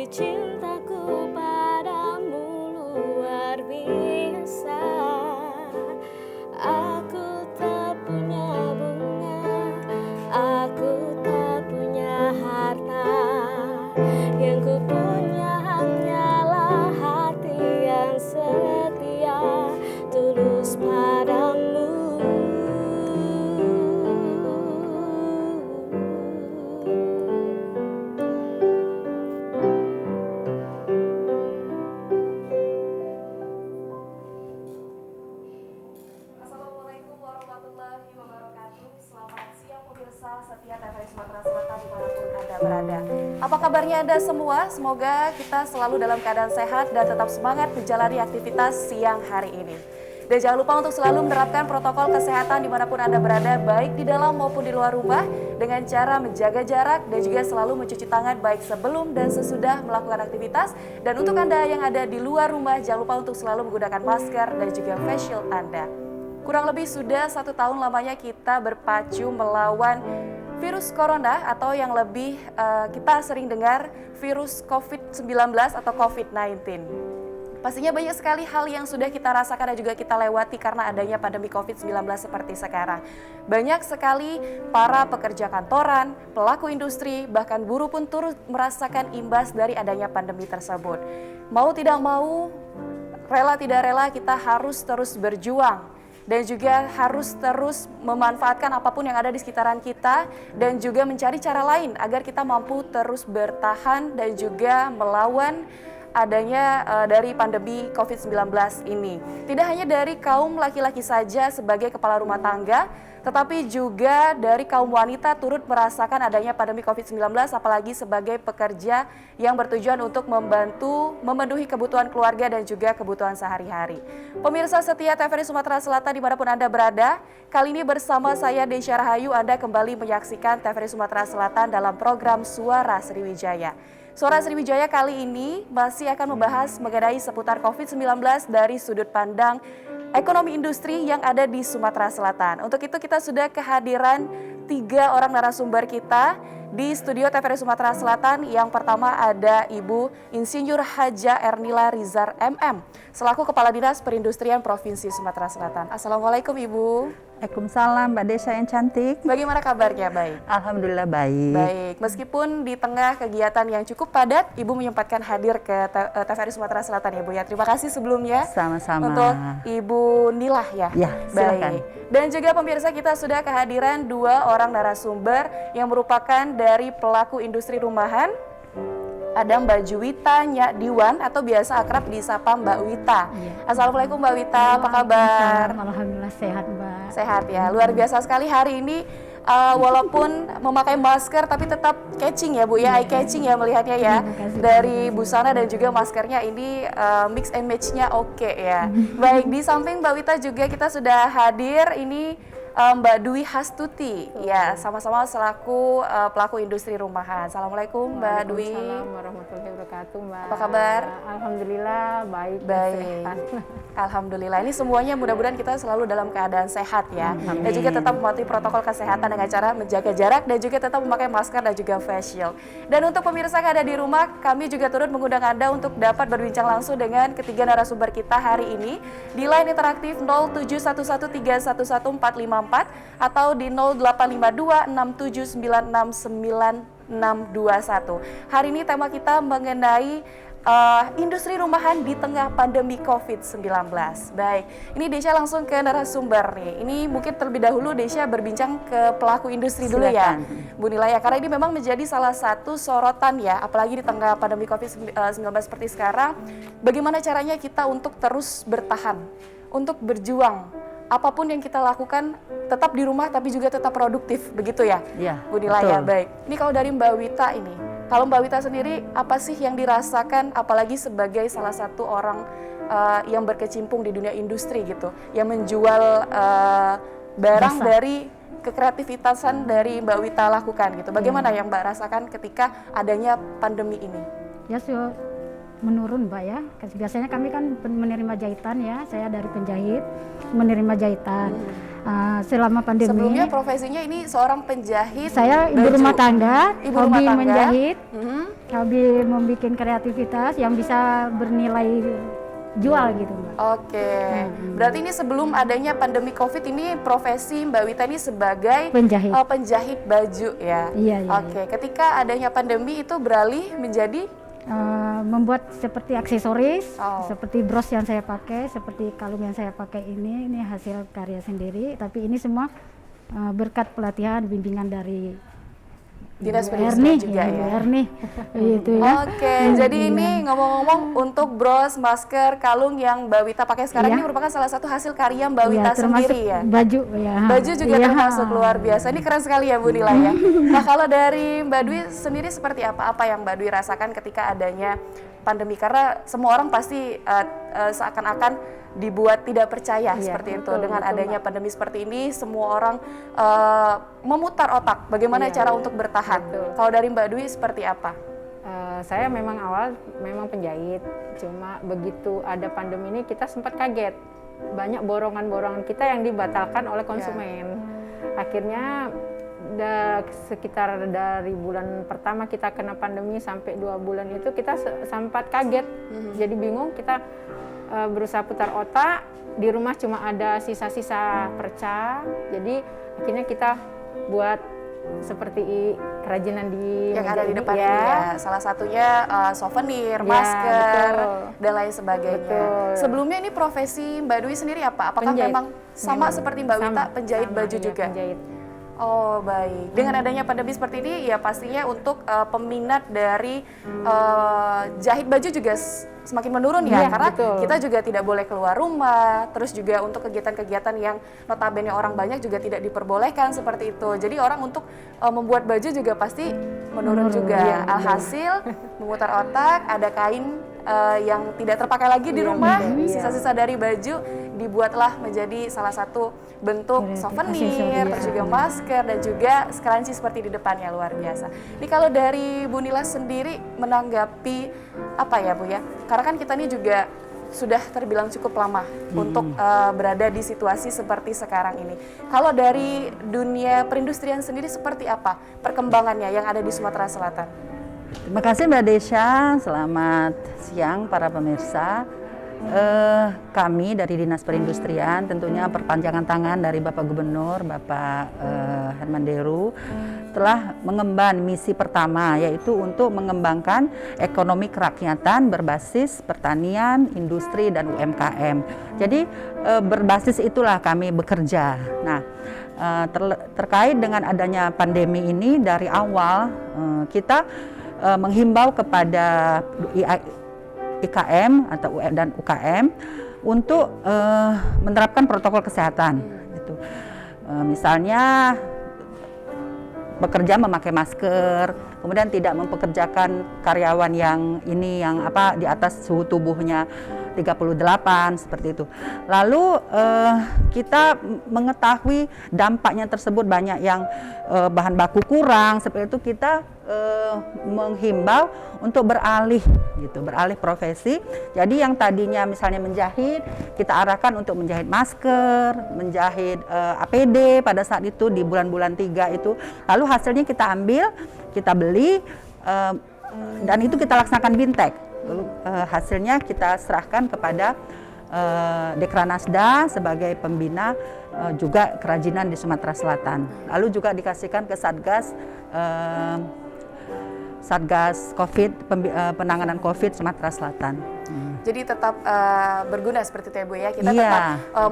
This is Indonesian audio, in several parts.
cintaku padamu luar biasa. Aku tak punya bunga, aku tak punya harta. Yang ku punya hanyalah hati yang setia, tulus padamu. Assalamualaikum warahmatullahi wabarakatuh. Selamat siang pemirsa setia TVRI Sumatera Selatan dimanapun Anda berada. Apa kabarnya Anda semua? Semoga kita selalu dalam keadaan sehat dan tetap semangat menjalani aktivitas siang hari ini. Dan jangan lupa untuk selalu menerapkan protokol kesehatan dimanapun Anda berada, baik di dalam maupun di luar rumah, dengan cara menjaga jarak dan juga selalu mencuci tangan baik sebelum dan sesudah melakukan aktivitas. Dan untuk Anda yang ada di luar rumah, jangan lupa untuk selalu menggunakan masker dan juga face shield Anda. Kurang lebih sudah 1 tahun lamanya kita berpacu melawan virus corona atau yang lebih kita sering dengar virus COVID-19 atau COVID-19. Pastinya banyak sekali hal yang sudah kita rasakan dan juga kita lewati karena adanya pandemi COVID-19 seperti sekarang. Banyak sekali para pekerja kantoran, pelaku industri, bahkan buruh pun turut merasakan imbas dari adanya pandemi tersebut. Mau tidak mau, rela tidak rela kita harus terus berjuang. Dan juga harus terus memanfaatkan apapun yang ada di sekitaran kita dan juga mencari cara lain agar kita mampu terus bertahan dan juga melawan adanya dari pandemi COVID-19 ini. Tidak hanya dari kaum laki-laki saja sebagai kepala rumah tangga, tetapi juga dari kaum wanita turut merasakan adanya pandemi COVID-19, apalagi sebagai pekerja yang bertujuan untuk membantu memenuhi kebutuhan keluarga dan juga kebutuhan sehari-hari. Pemirsa setia TVRI Sumatera Selatan dimanapun Anda berada, kali ini bersama saya Desya Rahayu, Anda kembali menyaksikan TVRI Sumatera Selatan dalam program Suara Sriwijaya. Suara Sriwijaya kali ini masih akan membahas mengenai seputar COVID-19 dari sudut pandang ekonomi industri yang ada di Sumatera Selatan. Untuk itu kita sudah kehadiran 3 orang narasumber kita di studio TVRI Sumatera Selatan. Yang pertama ada Ibu Insinyur Haja Ernila Rizar MM, selaku Kepala Dinas Perindustrian Provinsi Sumatera Selatan. Assalamualaikum Ibu. Waalaikumsalam, Mbak Desya yang cantik. Bagaimana kabarnya? Baik. Alhamdulillah baik. Baik, meskipun di tengah kegiatan yang cukup padat, Ibu menyempatkan hadir ke TVRI Sumatera Selatan ya Bu ya. Terima kasih sebelumnya. Sama-sama. Untuk Ibu Nilah ya. Ya, silakan. Baik. Dan juga pemirsa kita sudah kehadiran 2 orang narasumber yang merupakan dari pelaku industri rumahan. Ada Mbak Juwita Nyak Diwan atau biasa akrab disapa Mbak Wita. Iya. Assalamualaikum Mbak Wita, apa kabar? Alhamdulillah sehat Mbak. Sehat ya, luar biasa sekali hari ini. Walaupun memakai masker tapi tetap catching ya Bu ya, eye catching ya melihatnya ya. Dari busana dan juga maskernya ini mix and match-nya oke ya. Baik, di samping Mbak Wita juga kita sudah hadir ini Mbak Dwi Hastuti, ya sama-sama selaku pelaku industri rumahan. Assalamualaikum Mbak Dwi. Waalaikumsalam warahmatullahi wabarakatuh Mbak. Apa kabar? Alhamdulillah baik. Baik. Alhamdulillah, ini semuanya mudah-mudahan kita selalu dalam keadaan sehat ya. Amin. Dan juga tetap mematuhi protokol kesehatan dengan cara menjaga jarak dan juga tetap memakai masker dan juga face shield. Dan untuk pemirsa yang ada di rumah, kami juga turut mengundang Anda untuk dapat berbincang langsung dengan ketiga narasumber kita hari ini di line interaktif 07113114454 atau di 085267969621. Hari ini tema kita mengenai industri rumahan di tengah pandemi COVID-19. Baik, ini Desya langsung ke narasumber nih. Ini mungkin terlebih dahulu Desya berbincang ke pelaku industri dulu ya, Bu Nila ya. Karena ini memang menjadi salah satu sorotan ya, apalagi di tengah pandemi COVID-19 seperti sekarang. Bagaimana caranya kita untuk terus bertahan, untuk berjuang. Apapun yang kita lakukan tetap di rumah tapi juga tetap produktif, begitu ya, Bu Nila ya. Baik, ini kalau dari Mbak Wita ini, kalau Mbak Wita sendiri apa sih yang dirasakan apalagi sebagai salah satu orang yang berkecimpung di dunia industri gitu, yang menjual barang dari kekreativitasan dari Mbak Wita lakukan gitu. Bagaimana yang Mbak rasakan ketika adanya pandemi ini? Ya menurun Mbak ya. Biasanya kami kan menerima jahitan ya, saya dari penjahit menerima jahitan. Selama pandemi Sebelumnya profesinya ini seorang penjahit saya ibu baju. rumah tangga, Ibu rumah hobi tangga. menjahit, Mhm. hobi membuat kreativitas yang bisa bernilai jual gitu Mbak. Oke, berarti ini sebelum adanya pandemi COVID ini profesi Mbak Wita ini sebagai Penjahit. penjahit baju ya? Iya, iya, Oke, ketika adanya pandemi itu beralih menjadi Membuat seperti aksesoris, Oh. seperti bros yang saya pakai, seperti kalung yang saya pakai ini hasil karya sendiri. Tapi ini semua berkat pelatihan bimbingan dari Dinas Ibu Perindustrian Erni, juga Ibu ya? Erni, itu ya. Oke, jadi ini ngomong-ngomong untuk bros, masker, kalung yang Mbak Wita pakai sekarang Iya. ini merupakan salah satu hasil karya Mbak Wita Iya, termasuk sendiri ya? baju ya. Baju juga Iya. termasuk luar biasa. Ini keren sekali ya Bu Nila ya. Nah kalau dari Mbak Dwi sendiri seperti apa? Apa yang Mbak Dwi rasakan ketika adanya pandemi? Karena semua orang pasti seakan-akan dibuat tidak percaya seperti itu. Dengan adanya pandemi seperti ini, semua orang memutar otak bagaimana cara untuk bertahan. Kalau dari Mbak Dwi seperti apa? Saya memang awal memang penjahit, cuma begitu ada pandemi ini kita sempat kaget. Banyak borongan-borongan kita yang dibatalkan oleh konsumen. Akhirnya sekitar dari bulan pertama kita kena pandemi sampai 2 bulan itu kita sempat kaget. Jadi bingung, kita berusaha putar otak, di rumah cuma ada sisa-sisa perca. Jadi akhirnya kita buat seperti kerajinan di Yang meja ada di ini, depan ini ya, salah satunya souvenir, Ya, masker, betul. dan lain sebagainya. Betul. Sebelumnya ini profesi Mbak Dwi sendiri apa? Apakah Penjahit. memang sama seperti Mbak Wita, Sama, penjahit sama, baju iya, juga? penjahit. Oh baik, dengan adanya pandemi seperti ini ya pastinya untuk peminat dari jahit baju juga semakin menurun ya, Iya, karena betul. kita juga tidak boleh keluar rumah, terus juga untuk kegiatan-kegiatan yang notabene orang banyak juga tidak diperbolehkan seperti itu. Jadi orang untuk membuat baju juga pasti menurun juga. iya, betul. Alhasil memutar otak, ada kain yang tidak terpakai lagi di Iya, rumah, betul, iya. sisa-sisa dari baju dibuatlah menjadi salah satu bentuk souvenir, terus juga masker dan juga scrunchie seperti di depannya, luar biasa. Ini kalau dari Bu Nila sendiri menanggapi apa ya Bu ya? Karena kan kita ini juga sudah terbilang cukup lama untuk berada di situasi seperti sekarang ini. Kalau dari dunia perindustrian sendiri seperti apa perkembangannya yang ada di Sumatera Selatan? Terima kasih Mbak Desya, selamat siang para pemirsa. Kami dari Dinas Perindustrian tentunya perpanjangan tangan dari Bapak Gubernur, Bapak Herman Deru, telah mengemban misi pertama, yaitu untuk mengembangkan ekonomi kerakyatan berbasis pertanian, industri, dan UMKM. Jadi berbasis itulah kami bekerja. Nah, terkait dengan adanya pandemi ini dari awal kita menghimbau kepada IKM atau dan UKM untuk menerapkan protokol kesehatan. Gitu. Misalnya bekerja memakai masker, kemudian tidak mempekerjakan karyawan yang di atas suhu tubuhnya 38 seperti itu. Lalu kita mengetahui dampaknya tersebut, banyak yang bahan baku kurang, seperti itu kita menghimbau untuk beralih profesi. Jadi yang tadinya misalnya menjahit, kita arahkan untuk menjahit masker, menjahit APD pada saat itu di bulan-bulan 3 itu. Lalu hasilnya kita ambil, kita beli dan itu kita laksanakan bintek. Lalu hasilnya kita serahkan kepada Dekranasda sebagai pembina juga kerajinan di Sumatera Selatan. Lalu juga dikasihkan ke Satgas COVID, penanganan COVID Sumatera Selatan. Jadi tetap berguna seperti itu ya Bu ya. Kita Iya. tetap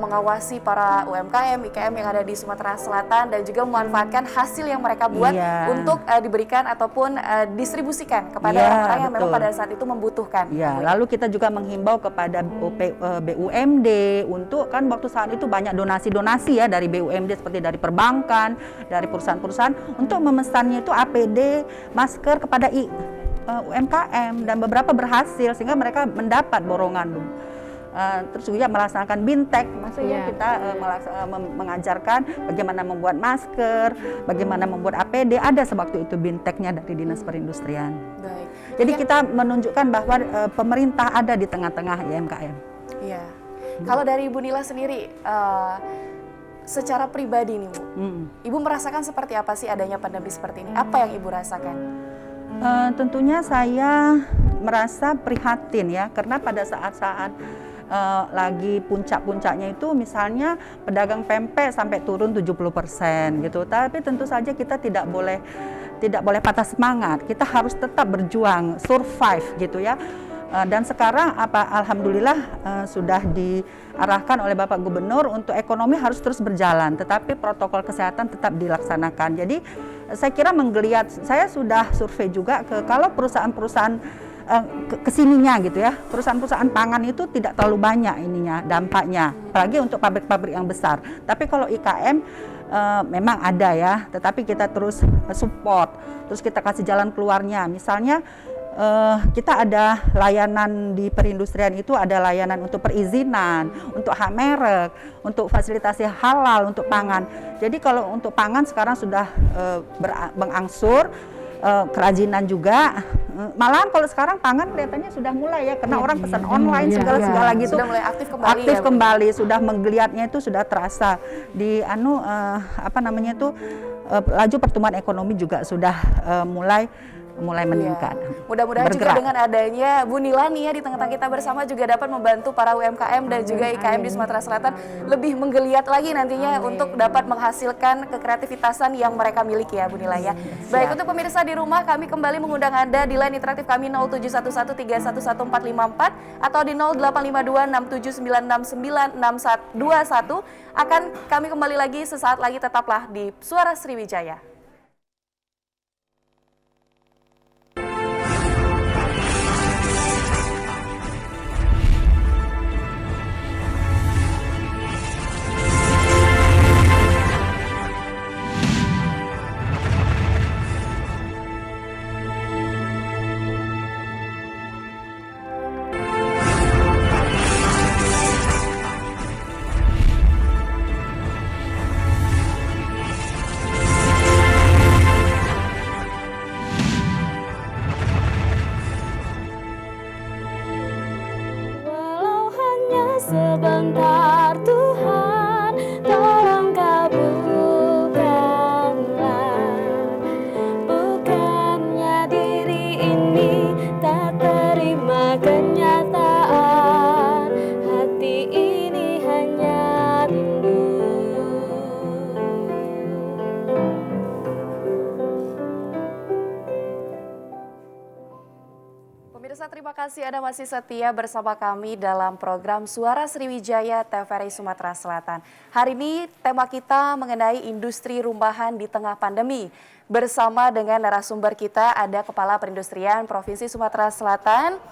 mengawasi para UMKM, IKM yang ada di Sumatera Selatan dan juga memanfaatkan hasil yang mereka buat Iya. untuk diberikan ataupun distribusikan kepada Iya, orang-orang yang memang betul. pada saat itu membutuhkan. Ya, lalu kita juga menghimbau kepada BUMD untuk, kan waktu saat itu banyak donasi-donasi ya dari BUMD seperti dari perbankan, dari perusahaan-perusahaan untuk memesannya itu APD, masker kepada UMKM dan beberapa berhasil sehingga mereka mendapat borongan. Terus juga melaksanakan bintek, maksudnya kita mengajarkan bagaimana membuat masker, bagaimana membuat APD, ada sewaktu itu binteknya dari Dinas Perindustrian. Baik. Jadi kita menunjukkan bahwa pemerintah ada di tengah-tengah UMKM. Iya. Kalau dari Ibu Nila sendiri, secara pribadi nih Bu, Ibu merasakan seperti apa sih adanya pandemi seperti ini? Apa yang Ibu rasakan? Tentunya saya merasa prihatin ya, karena pada saat-saat lagi puncak-puncaknya itu misalnya pedagang pempek sampai turun 70% gitu. Tapi tentu saja kita tidak boleh patah semangat. Kita harus tetap berjuang, survive gitu ya. Dan sekarang alhamdulillah sudah diarahkan oleh Bapak Gubernur untuk ekonomi harus terus berjalan, tetapi protokol kesehatan tetap dilaksanakan. Jadi saya kira menggeliat, saya sudah survei juga kalau perusahaan-perusahaan kesininya gitu ya, perusahaan-perusahaan pangan itu tidak terlalu banyak ininya dampaknya, apalagi untuk pabrik-pabrik yang besar. Tapi kalau IKM memang ada ya, tetapi kita terus support, terus kita kasih jalan keluarnya. Misalnya kita ada layanan di perindustrian itu, ada layanan untuk perizinan, untuk hak merek, untuk fasilitasi halal untuk pangan. Jadi kalau untuk pangan sekarang sudah berangsur, kerajinan juga. Malahan kalau sekarang pangan kelihatannya sudah mulai ya, karena orang pesan online segala gitu. Sudah mulai aktif kembali. Aktif ya, Bu? kembali, sudah menggeliatnya itu sudah terasa di laju pertumbuhan ekonomi juga sudah mulai meningkat. Mudah-mudahan juga dengan adanya Bu Nila nih ya di tengah-tengah kita bersama juga dapat membantu para UMKM dan juga IKM di Sumatera Selatan lebih menggeliat lagi nantinya untuk dapat menghasilkan kekreativitasan yang mereka miliki ya Bu Nila ya. Baik, untuk pemirsa di rumah, kami kembali mengundang Anda di line interaktif kami 071131114 atau di 08526796996121. Akan kami kembali lagi sesaat lagi, tetaplah di Suara Sriwijaya. Sebentar Tuhan, tolong kabulkanlah. Bukannya diri ini tak terima kenyataan, hati ini hanya rindu. Pemirsa, terima kasih Anda masih setia bersama kami dalam program Suara Sriwijaya TVRI Sumatera Selatan. Hari ini tema kita mengenai industri rumahan di tengah pandemi. Bersama dengan narasumber kita ada Kepala Perindustrian Provinsi Sumatera Selatan,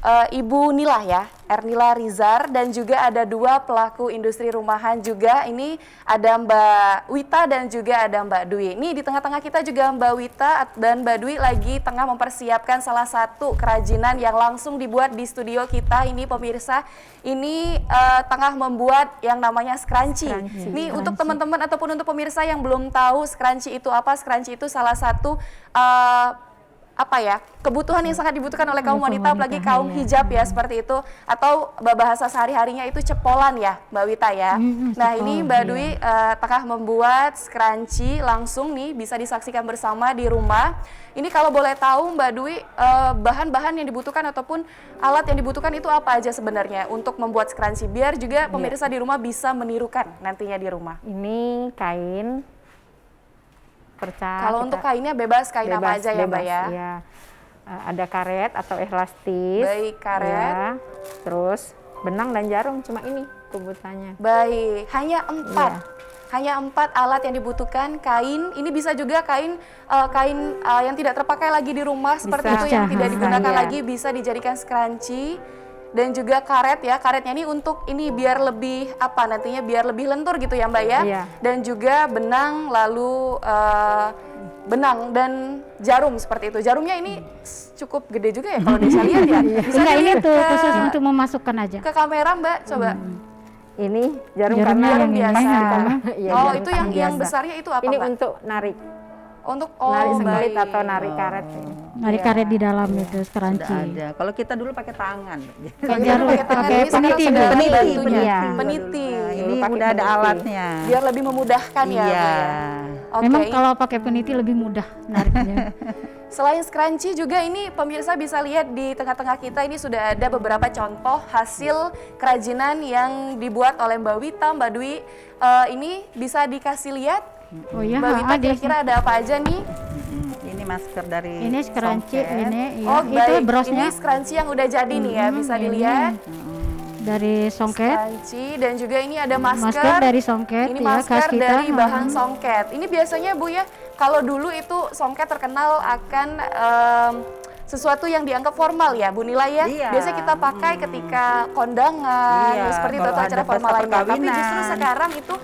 Ibu Nila ya, Ernila Rizar, dan juga ada dua pelaku industri rumahan juga. Ini ada Mbak Wita dan juga ada Mbak Dwi. Ini di tengah-tengah kita juga Mbak Wita dan Mbak Dwi lagi tengah mempersiapkan salah satu kerajinan yang langsung dibuat di studio kita. Ini pemirsa, ini tengah membuat yang namanya scrunchie. Ini untuk teman-teman ataupun untuk pemirsa yang belum tahu scrunchie itu apa, scrunchie itu salah satu kebutuhan yang sangat dibutuhkan oleh kaum wanita, apalagi kaum hijab ya, seperti itu, atau bahasa sehari-harinya itu cepolan ya Mbak Wita ya. Nah ini Mbak Dwi tengah membuat scrunchie langsung nih, bisa disaksikan bersama di rumah. Ini kalau boleh tahu Mbak Dwi, bahan-bahan yang dibutuhkan ataupun alat yang dibutuhkan itu apa aja sebenarnya untuk membuat scrunchie, biar juga pemirsa di rumah bisa menirukan nantinya di rumah. Ini kain perca. Kalau untuk kainnya bebas, kain apa aja ya Mbak ya? Iya. Ada karet atau elastis. Baik, karet. Ya. Terus benang dan jarum, cuma ini kebutuhannya. Baik, hanya 4. Iya. Hanya 4 alat yang dibutuhkan. Kain, ini bisa juga kain yang tidak terpakai lagi di rumah, seperti Bisa. itu, yang tidak digunakan Iya. lagi, bisa dijadikan scrunchie. Dan juga karet ya, karetnya ini untuk ini biar lebih nantinya biar lebih lentur gitu ya Mbak ya. Iya. Dan juga benang, lalu benang dan jarum seperti itu. Jarumnya ini cukup gede juga ya kalau saya lihat ya. Bisa Enggak, ini dilihat tuh khusus untuk memasukkan aja. ke kamera Mbak, coba. Ini jarum Jarumnya karena yang pas biasa. di kamar. Iya, Oh, jarum itu karena yang biasa. besarnya itu apa Ini Mbak? untuk narik. Untuk nari sembelit baik. atau nari karet. Nari karet di dalam itu Sudah scrunchie. ada. Kalau kita dulu pakai tangan. Kalau Biar dulu pakai tangan, pakai ini sekarang peniti, sudah ada peniti, bantunya. iya. Peniti. Nah, ini pakai udah ada peniti. alatnya. Biar lebih memudahkan ya, Bu, Iya. ya. Oke. Memang kalau pakai peniti lebih mudah nariknya. Selain scrunchie juga ini pemirsa bisa lihat di tengah-tengah kita ini sudah ada beberapa contoh hasil kerajinan yang dibuat oleh Mbak Wita, Mbak Dwi. Ini bisa dikasih lihat. Oh iya, Mbak Wita ada. kira-kira ada apa aja nih? Ini masker dari Ini scrunchie, Songket. ini ya, Oh itu baik, brosnya ini scrunchie yang udah jadi nih ya, bisa ini. dilihat. dari songket. Scrunchie dan juga ini ada Masker dari songket Ini ya, khas masker kita. dari bahan songket. Ini biasanya Bu ya, kalau dulu itu songket terkenal akan sesuatu yang dianggap formal ya Bu Nila ya. Iya. Biasanya kita pakai ketika kondangan, Iya, seperti itu kalau atau acara ada formal pesta lainnya. Tapi perkawinan. justru sekarang itu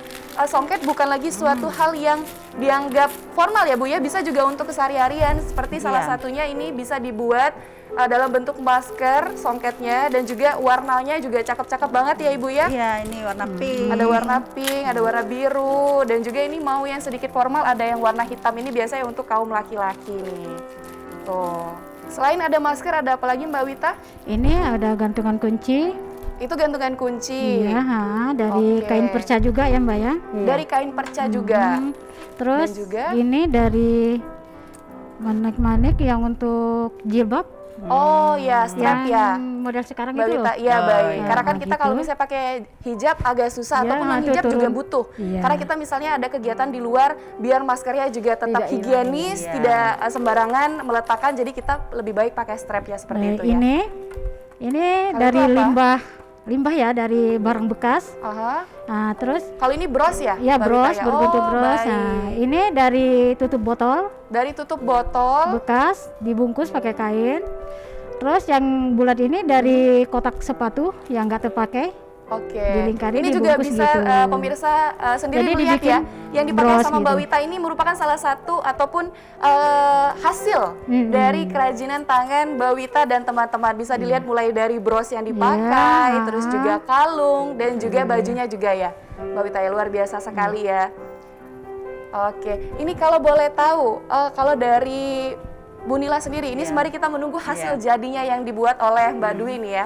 songket bukan lagi suatu hal yang dianggap formal ya Bu ya, bisa juga untuk kesehari-harian. Seperti salah Iya. satunya ini bisa dibuat dalam bentuk masker songketnya dan juga warnanya juga cakep-cakep banget ya Ibu ya. Iya, ini warna pink. Ada warna pink, ada warna biru, dan juga ini mau yang sedikit formal ada yang warna hitam. Ini biasanya untuk kaum laki-laki nih. Tuh. Selain ada masker, ada apa lagi Mbak Wita? Ini ada gantungan kunci. Itu gantungan kunci. Iya, dari Oke. kain perca juga ya Mbak ya. Dari kain perca juga. Terus Dan juga? ini dari manik-manik yang untuk jilbab. Oh ya, strap ya. Yang model sekarang Mbak itu loh. Wita, iya Oh, baik. iya. Karena kan Nah, kita kalau gitu. misalnya pakai hijab agak susah, Iya, ataupun non itu hijab juga turun. butuh. Iya. Karena kita misalnya ada kegiatan di luar, biar maskernya juga tetap Tidak higienis, hilang, iya. tidak sembarangan meletakkan. Jadi kita lebih baik pakai strap ya seperti Nah, itu ya. ini Kalau dari itu apa? limbah ya, dari barang bekas. Aha. Nah, terus Kalau ini bros ya? ya Mbak bros, Wita ya? berbentuk Oh, bros. baik. Nah, ini dari tutup botol Dari tutup botol. bekas dibungkus pakai kain. Terus yang bulat ini dari kotak sepatu yang nggak terpakai. Oke. Dilingkari, Ini juga dibungkus bisa gitu. pemirsa sendiri Jadi melihat dibikin ya, yang dipakai bros sama Mbak gitu. Wita ini merupakan salah satu ataupun hasil dari kerajinan tangan Mbak Wita dan teman-teman. Bisa dilihat mulai dari bros yang dipakai, Ya. terus juga kalung dan juga bajunya juga ya. Mbak Wita ya luar biasa sekali ya. Oke, ini kalau boleh tahu, kalau dari Bu Nila sendiri, ini sembari kita menunggu hasil jadinya yang dibuat oleh Mbak Dwi ini ya.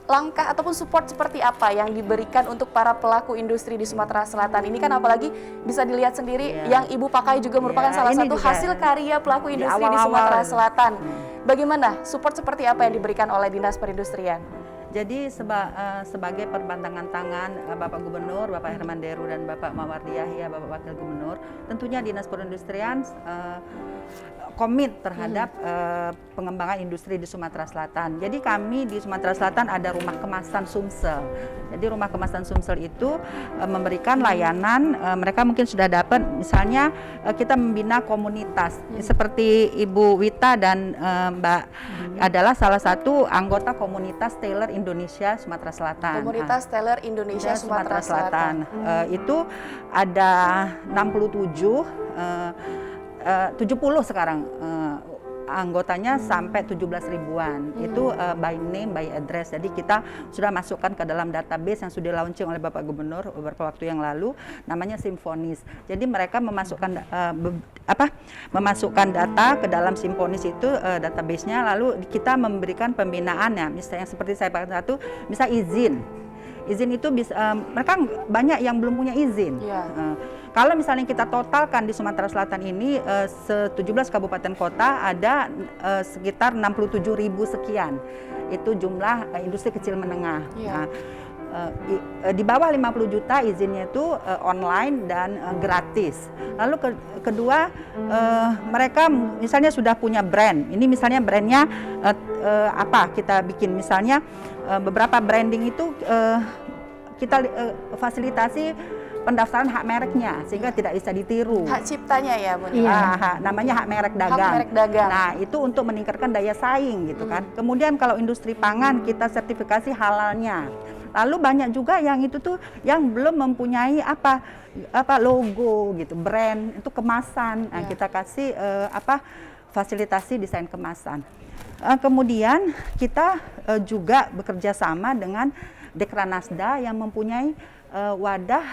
Langkah ataupun support seperti apa yang diberikan untuk para pelaku industri di Sumatera Selatan ini, kan apalagi bisa dilihat sendiri yang Ibu pakai juga merupakan salah ini satu juga hasil karya pelaku di industri di awal-awal. Sumatera Selatan. Bagaimana support seperti apa yang diberikan oleh Dinas Perindustrian? Jadi sebagai perpanjangan tangan Bapak Gubernur, Bapak Herman Deru dan Bapak Mawardi Yahya, Bapak Wakil Gubernur, tentunya Dinas Perindustrian komit terhadap pengembangan industri di Sumatera Selatan. Jadi kami di Sumatera Selatan ada rumah kemasan Sumsel. Jadi rumah kemasan Sumsel itu memberikan layanan, mereka mungkin sudah dapat, misalnya kita membina komunitas seperti Ibu Wita dan Mbak adalah salah satu anggota komunitas tailor Indonesia Sumatera Selatan. Komunitas Tailor Indonesia Sumatera Selatan. Itu ada 67 70 sekarang anggotanya sampai 17 ribuan. Itu by name, by address. Jadi kita sudah masukkan ke dalam database yang sudah launching oleh Bapak Gubernur beberapa waktu yang lalu, namanya Simfonis. Jadi mereka memasukkan memasukkan data ke dalam Simfonis itu database-nya, lalu kita memberikan pembinaannya. Misalnya seperti saya pakai satu, misal izin itu bisa, mereka banyak yang belum punya izin. Kalau misalnya kita totalkan di Sumatera Selatan ini 17 kabupaten kota ada sekitar 67.000 sekian. Itu jumlah industri kecil menengah. Nah, di bawah 50 juta izinnya itu online dan gratis. Lalu kedua, mereka misalnya sudah punya brand. Ini misalnya brandnya apa kita bikin, misalnya beberapa branding itu kita fasilitasi pendaftaran hak mereknya sehingga tidak bisa ditiru. Hak ciptanya ya, Bu. Namanya hak merek dagang. Hak merek dagang. Nah, itu untuk meningkatkan daya saing gitu kan. Kemudian kalau industri pangan kita sertifikasi halalnya. Lalu banyak juga yang itu tuh yang belum mempunyai apa logo gitu, brand, itu kemasan. Nah, kita kasih fasilitasi desain kemasan. Kemudian kita juga bekerja sama dengan Dekranasda yang mempunyai wadah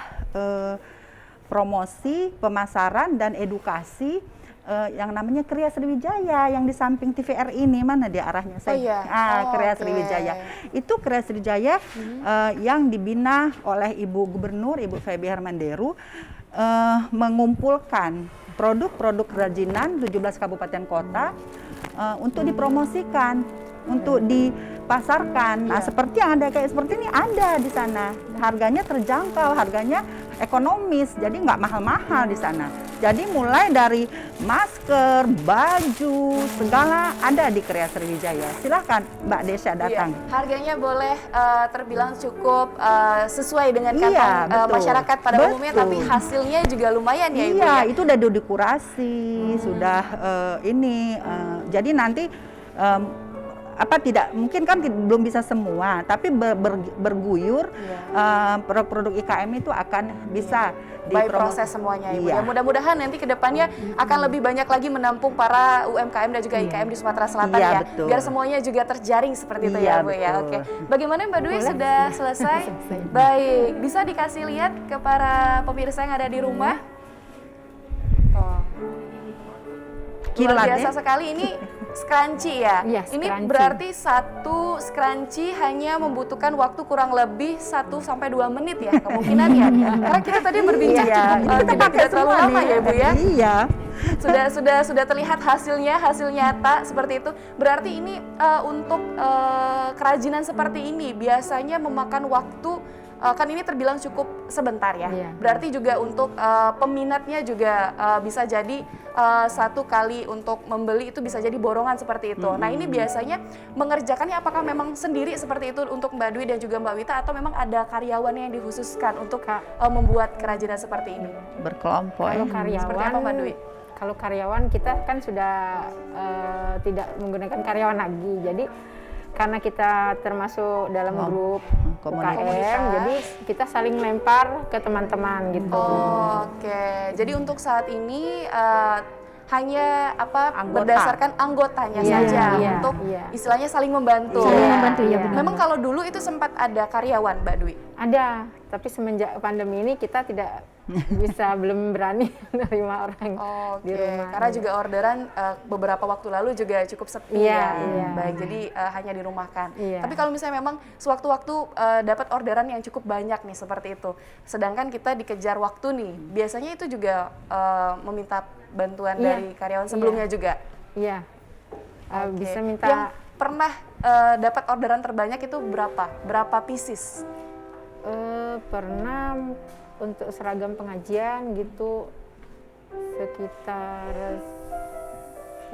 promosi, pemasaran dan edukasi yang namanya Kriya Sriwijaya yang di samping TVR ini. Mana dia arahnya saya? Oh, iya. Kriya Oke. Sriwijaya. Itu Kriya Sriwijaya yang dibina oleh Ibu Gubernur, Ibu Feby Hermanderu, mengumpulkan produk-produk kerajinan 17 kabupaten kota untuk dipromosikan, untuk dipasarkan. Nah, seperti yang ada kayak seperti ini ada di sana. Harganya terjangkau, harganya ekonomis, jadi nggak mahal-mahal di sana. Jadi mulai dari masker, baju, segala ada di Kriya Sriwijaya. Silahkan Mbak Desya datang. Iya, harganya boleh terbilang cukup sesuai dengan Iya, kantong betul. masyarakat pada umumnya, Betul. tapi hasilnya juga lumayan ya Ibu Iya, ya. itu udah dikurasi, sudah jadi nanti tidak mungkin kan belum bisa semua, tapi berguyur produk-produk IKM itu akan bisa By proses semuanya Ibu. Iya. Ya, mudah-mudahan nanti ke depannya akan lebih banyak lagi menampung para UMKM dan juga IKM di Sumatera Selatan Iya, ya. betul. Biar semuanya juga terjaring seperti itu Iya, ya Bu ya. betul. Oke. Bagaimana Mbak Dwi, sudah selesai? Baik, bisa dikasih lihat ke para pemirsa yang ada di rumah? Oh. Luar Kilat, biasa ya. sekali ini scrunchie ya. Iya, Ini scrunchie. berarti satu scrunchie hanya membutuhkan waktu kurang lebih 1 sampai 2 menit ya kemungkinan ya. Karena kita tadi berbincang Iya, cukup kita pakai tidak terlalu semua lama nih. ya Bu ya. Iya. Sudah terlihat hasil nyata seperti itu. Berarti ini untuk kerajinan seperti ini biasanya memakan waktu kan ini terbilang cukup sebentar ya. Iya. Berarti juga untuk peminatnya juga bisa jadi satu kali untuk membeli itu bisa jadi borongan seperti itu. Nah ini biasanya mengerjakannya apakah memang sendiri seperti itu untuk Mbak Dwi dan juga Mbak Wita, atau memang ada karyawan yang dikhususkan untuk membuat kerajinan seperti ini? Berkelompok Kalau ya. karyawan, Seperti apa, Mbak Dwi? Kalau karyawan kita kan sudah tidak menggunakan karyawan lagi. Jadi karena kita termasuk dalam grup komunitas. UKM, jadi kita saling lempar ke teman-teman gitu. Oke, jadi untuk saat ini hanya Anggota. berdasarkan anggotanya Iya, saja iya, untuk iya. istilahnya saling membantu. Saling Iya, membantu ya iya. benar. Memang kalau dulu itu sempat ada karyawan, Mbak Dwi. Ada, tapi semenjak pandemi ini kita tidak belum berani menerima orang di Oke, rumah. karena juga orderan beberapa waktu lalu juga cukup sepi Iya, ya. iya. Baik, jadi hanya dirumahkan. Iya. Tapi kalau misalnya memang sewaktu-waktu dapat orderan yang cukup banyak nih seperti itu, sedangkan kita dikejar waktu nih, biasanya itu juga meminta bantuan Iya. dari karyawan sebelumnya juga. Iya, Oke. bisa Yang minta pernah dapat orderan terbanyak itu berapa? Berapa pieces? pernah untuk seragam pengajian gitu sekitar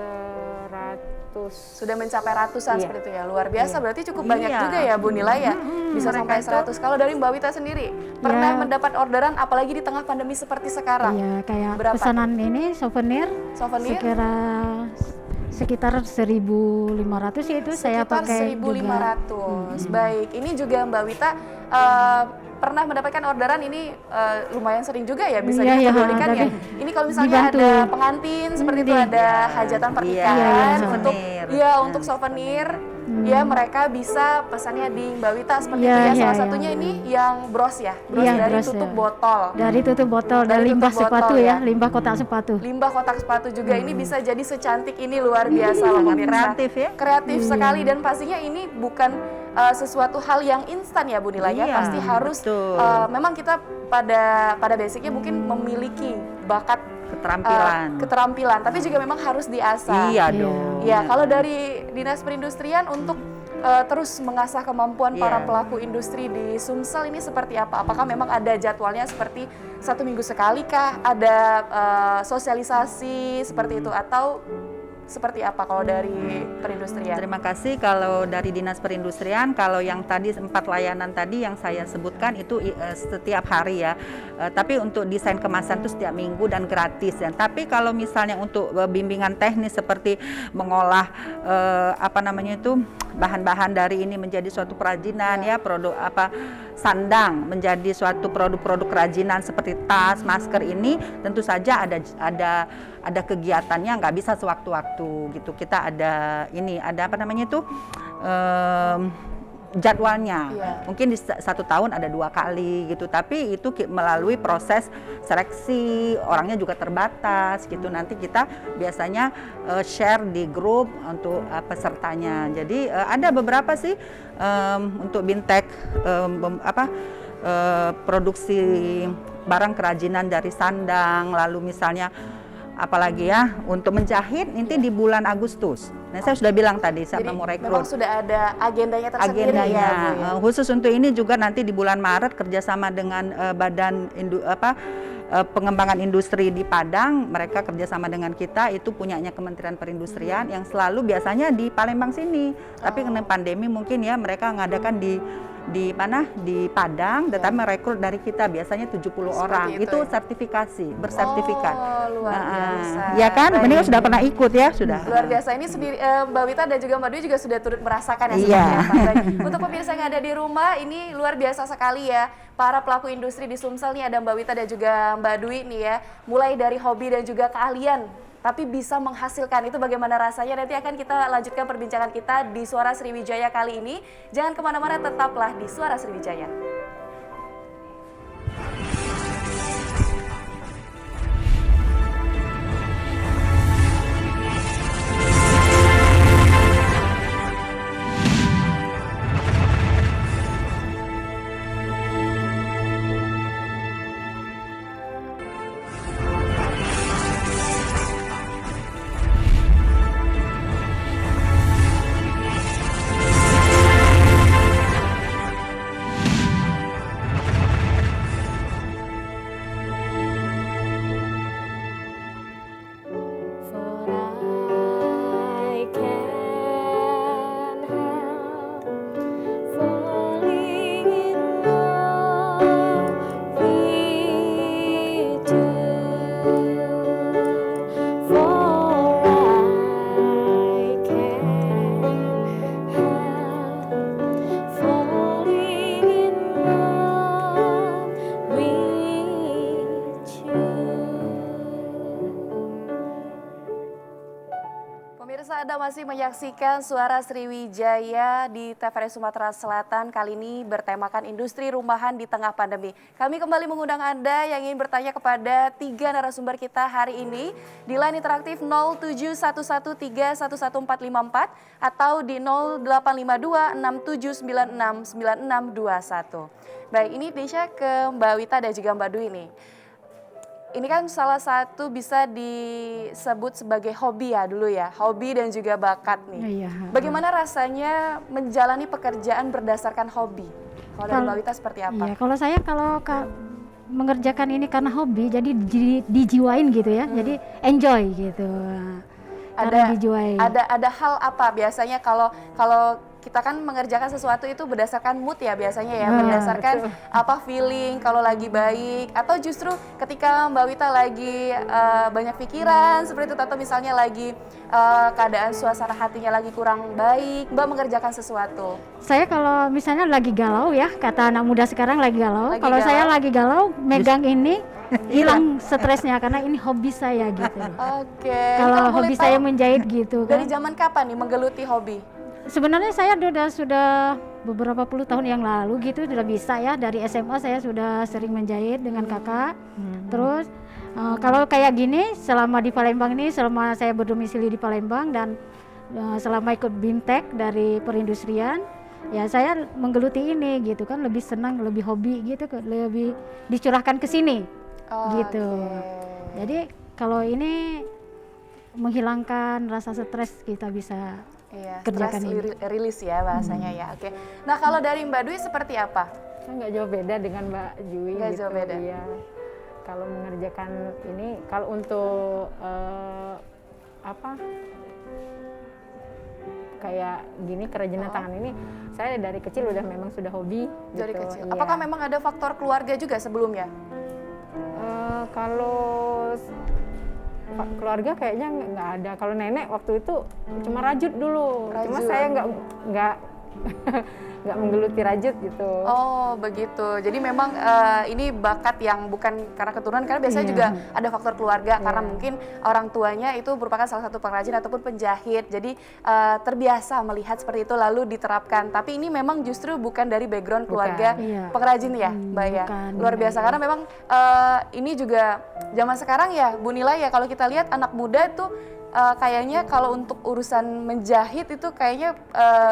100. Sudah mencapai ratusan Iya. seperti itu ya. Luar biasa, berarti cukup banyak Iya. juga ya Bu Nila ya. Bisa sampai 100. Kalau dari Mbak Wita sendiri, pernah Ya. mendapat orderan apalagi di tengah pandemi seperti sekarang? Iya, kayak Berapa pesanan ini souvenir Souvenir? sekitar 1.500 ya, itu saya Sekitar pakai 1.500. Baik, ini juga Mbak Wita pernah mendapatkan orderan ini lumayan sering juga ya, bisa Iya, iya, dikategorikan ya. tapi Ini kalau misalnya dibantu. ada pengantin seperti itu, ada hajatan pernikahan iya, untuk souvenir. untuk souvenir, ya mereka bisa pesannya di Mbak Wita seperti Iya, itu ya. iya, Salah iya. satunya ini yang bros ya, bros Iya, dari bros, tutup ya. botol. dari tutup botol dan Dari limbah tutup sepatu botol, ya, ya. limbah kotak sepatu. Limbah kotak sepatu juga ini bisa jadi secantik ini, luar biasa loh sangat pemirsa. kreatif ya. Kreatif sekali, dan pastinya ini bukan sesuatu hal yang instan ya Bu Nila ya. Iya, Pasti harus betul. memang kita pada basicnya mungkin memiliki bakat keterampilan, tapi juga memang harus diasah. Iya dong. Ya, kalau dari Dinas Perindustrian untuk terus mengasah kemampuan para Iya. pelaku industri di Sumsel ini seperti apa? Apakah memang ada jadwalnya seperti 1 minggu sekali kah? Ada sosialisasi seperti itu, atau seperti apa kalau dari perindustrian? Terima kasih. Kalau dari Dinas Perindustrian, kalau yang tadi 4 layanan tadi yang saya sebutkan itu setiap hari ya. Tapi untuk desain kemasan itu setiap minggu dan gratis ya. Tapi kalau misalnya untuk bimbingan teknis seperti mengolah bahan-bahan dari ini menjadi suatu kerajinan ya, produk sandang menjadi suatu produk-produk kerajinan seperti tas, masker ini tentu saja ada kegiatannya, nggak bisa sewaktu-waktu gitu. Kita ada jadwalnya. Iya. Mungkin di satu tahun ada 2 kali gitu, tapi itu melalui proses seleksi, orangnya juga terbatas gitu. Nanti kita biasanya share di grup untuk pesertanya. Jadi ada beberapa sih untuk Bintek produksi barang kerajinan dari sandang, lalu misalnya apalagi ya untuk menjahit nanti di bulan Agustus. Nah, saya sudah bilang tadi Jadi sama mau memang rekrut sudah ada agendanya tersendiri agendanya. ya, Bu, ya? Khusus untuk ini juga nanti di bulan Maret kerjasama dengan Badan Pengembangan Industri di Padang, mereka kerjasama dengan kita, itu punyanya Kementerian Perindustrian yang selalu biasanya di Palembang sini. Tapi karena pandemi mungkin ya mereka ngadakan di mana di Padang, tetapi merekrut dari kita biasanya 70 orang. Itu ya? sertifikasi, bersertifikat. Oh, luar biasa. Ya kan? Baik. Mending sudah pernah ikut ya, sudah. Luar biasa. Ini sendiri Mbak Wita dan juga Mbak Dwi juga sudah turut merasakan ya Iya. seperti apa. Baik. Untuk pemirsa yang ada di rumah, ini luar biasa sekali ya. Para pelaku industri di Sumsel nih, ada Mbak Wita dan juga Mbak Dwi nih ya. Mulai dari hobi dan juga keahlian, tapi bisa menghasilkan. Itu bagaimana rasanya? Nanti akan kita lanjutkan perbincangan kita di Suara Sriwijaya kali ini. Jangan kemana-mana, tetaplah di Suara Sriwijaya. Pemirsa, Anda masih menyaksikan Suara Sriwijaya di TVRI Sumatera Selatan. Kali ini bertemakan industri rumahan di tengah pandemi. Kami kembali mengundang Anda yang ingin bertanya kepada 3 narasumber kita hari ini di line interaktif 07113114454 atau di 085267969621. Baik, ini Desya ke Mbak Wita dan juga Mbak Dwi nih. Ini kan salah satu bisa disebut sebagai hobi ya dulu ya, hobi dan juga bakat nih. Iya. Bagaimana rasanya menjalani pekerjaan berdasarkan hobi? Kalau dari Mbak Wita seperti apa? Iya, kalau saya mengerjakan ini karena hobi, jadi dijiwain gitu ya, jadi enjoy gitu. Karena dijiwain. Ada hal apa biasanya kalau kita kan mengerjakan sesuatu itu berdasarkan mood ya biasanya ya, berdasarkan apa feeling kalau lagi baik, atau justru ketika Mbak Wita lagi banyak pikiran seperti itu, atau misalnya lagi keadaan suasana hatinya lagi kurang baik, Mbak mengerjakan sesuatu. Saya kalau misalnya lagi galau ya, kata anak muda sekarang lagi galau. Kalau galau. saya lagi galau, megang ini hilang stresnya karena ini hobi saya gitu. Oke. Kalau hobi saya menjahit gitu Dari kan. zaman kapan nih menggeluti hobi? Sebenarnya saya sudah beberapa puluh tahun yang lalu gitu sudah bisa ya. Dari SMA saya sudah sering menjahit dengan kakak. Terus kalau kayak gini selama di Palembang ini, selama saya berdomisili di Palembang dan selama ikut Bintek dari perindustrian, ya saya menggeluti ini gitu kan, lebih senang, lebih hobi gitu, lebih dicurahkan ke sini gitu. Jadi kalau ini menghilangkan rasa stres, kita bisa kerjakan ini. Rilis ya bahasanya ya. Oke. Nah, kalau dari Mbak Dwi seperti apa? Saya nggak jauh beda dengan Mbak Jui Nggak gitu. jauh beda. Iya. Kalau mengerjakan ini, kalau untuk kayak gini kerajinan tangan ini, saya dari kecil udah memang sudah hobi. Dari gitu. kecil. Iya. Apakah memang ada faktor keluarga juga sebelumnya? Kalau keluarga kayaknya nggak ada. Kalau nenek waktu itu cuma rajut dulu. Cuma Rajut. saya nggak nggak menggeluti rajut gitu. Oh begitu. Jadi memang ini bakat yang bukan karena keturunan, karena biasanya Iya. juga ada faktor keluarga, karena Iya. mungkin orang tuanya itu merupakan salah satu pengrajin ataupun penjahit. Jadi terbiasa melihat seperti itu lalu diterapkan. Tapi ini memang justru bukan dari background keluarga Bukan. Iya. pengrajin ya, Mbak ya. bukan. Luar biasa karena memang ini juga zaman sekarang ya, Bu Nila ya, kalau kita lihat anak muda tuh kayaknya kalau untuk urusan menjahit itu kayaknya